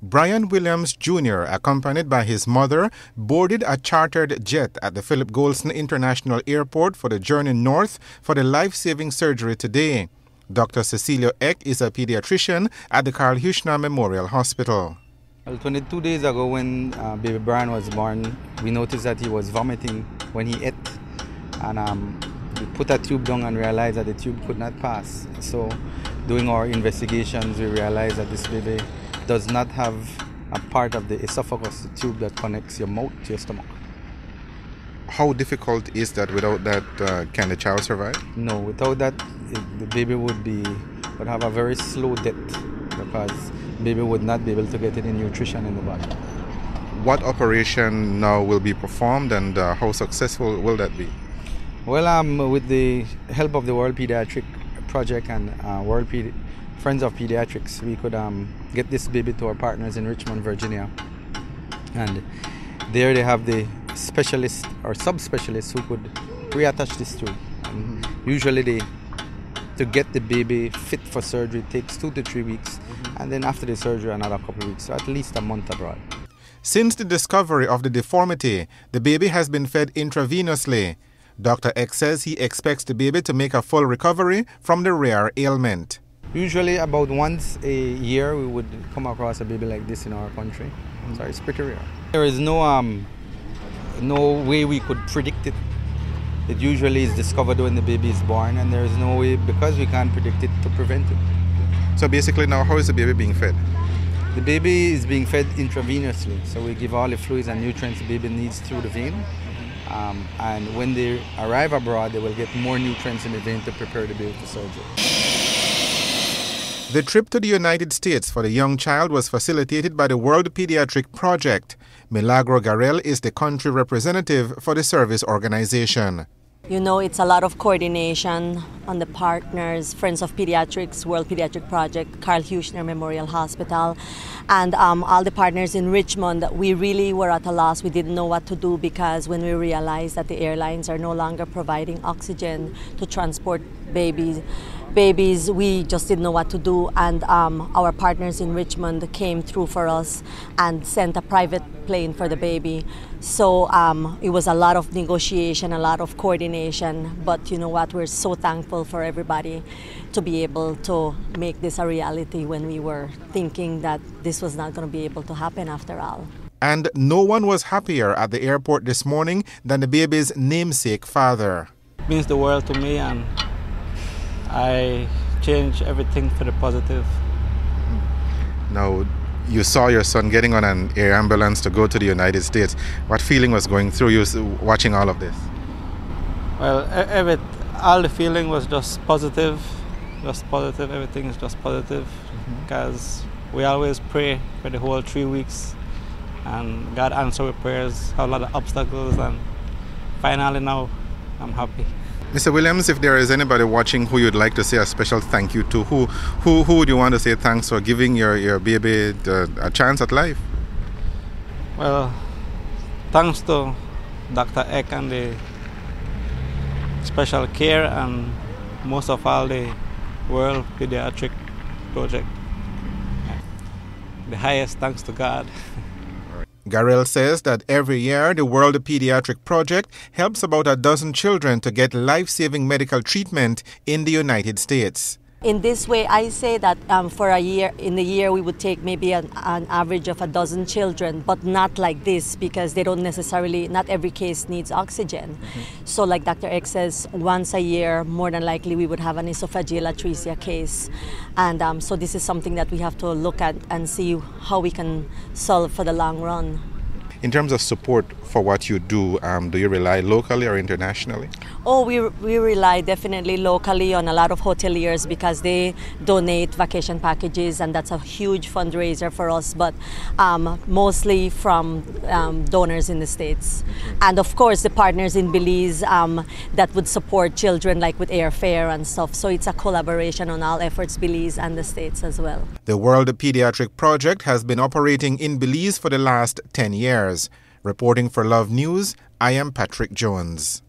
Brian Williams Jr., accompanied by his mother, boarded a chartered jet at the Philip Goulston International Airport for the journey north for the life-saving surgery today. Dr. Cecilio Eck is a pediatrician at the Carl Huchner Memorial Hospital. Well, 22 days ago when baby Brian was born, we noticed that he was vomiting when he ate. And we put a tube down and realized that the tube could not pass. So doing our investigations, we realized that this baby does not have a part of the esophagus, the tube that connects your mouth to your stomach. How difficult is that? Without that, can the child survive? No, without that, the baby would have a very slow death because the baby would not be able to get any nutrition in the body. What operation now will be performed and how successful will that be? Well, with the help of the World Pediatric Project and Friends of Pediatrics, we could get this baby to our partners in Richmond, Virginia. And there they have the specialists or subspecialists who could reattach this tube. And usually to get the baby fit for surgery takes 2 to 3 weeks, and then after the surgery another couple of weeks, so at least a month abroad. Since the discovery of the deformity, the baby has been fed intravenously. Dr. Eck says he expects the baby to make a full recovery from the rare ailment. Usually about once a year we would come across a baby like this in our country. So it's pretty rare. There is no way we could predict it. It usually is discovered when the baby is born, and there is no way, because we can't predict it, to prevent it. So basically now, how is the baby being fed? The baby is being fed intravenously. So we give all the fluids and nutrients the baby needs through the vein. And when they arrive abroad, they will get more nutrients in the vein to prepare the baby for surgery. The trip to the United States for the young child was facilitated by the World Pediatric Project. Milagro Garel is the country representative for the service organization. You know, it's a lot of coordination on the partners, Friends of Pediatrics, World Pediatric Project, Carl Huchner Memorial Hospital, and all the partners in Richmond. We really were at a loss. We didn't know what to do because when we realized that the airlines are no longer providing oxygen to transport babies, we just didn't know what to do, and our partners in Richmond came through for us and sent a private plane for the baby. So it was a lot of negotiation, a lot of coordination, but you know what, we're so thankful for everybody to be able to make this a reality when we were thinking that this was not going to be able to happen after all. And no one was happier at the airport this morning than the baby's namesake father. It means the world to me, and I changed everything for the positive. Now, you saw your son getting on an air ambulance to go to the United States. What feeling was going through you watching all of this? Well, all the feeling was just positive. Everything is just positive. Because we always pray for the whole 3 weeks, and God answered our prayers, a lot of obstacles, and finally now I'm happy. Mr. Williams, if there is anybody watching who you'd like to say a special thank you to, who would you want to say thanks for giving your baby a chance at life? Well, thanks to Dr. Eck and the special care, and most of all the World Pediatric Project. The highest thanks to God. Garel says that every year the World Pediatric Project helps about a dozen children to get life-saving medical treatment in the United States. In this way, I say that for a year, in the year we would take maybe an average of a dozen children, but not like this, because they don't necessarily, not every case needs oxygen. So like Dr. Eck says, once a year, more than likely we would have an esophageal atresia case. And so this is something that we have to look at and see how we can solve for the long run. In terms of support for what you do you rely locally or internationally? Oh, we rely definitely locally on a lot of hoteliers because they donate vacation packages, and that's a huge fundraiser for us, but mostly from donors in the States. And of course the partners in Belize that would support children, like with airfare and stuff. So it's a collaboration on all efforts, Belize and the States as well. The World Pediatric Project has been operating in Belize for the last 10 years. Reporting for Love News, I am Patrick Jones.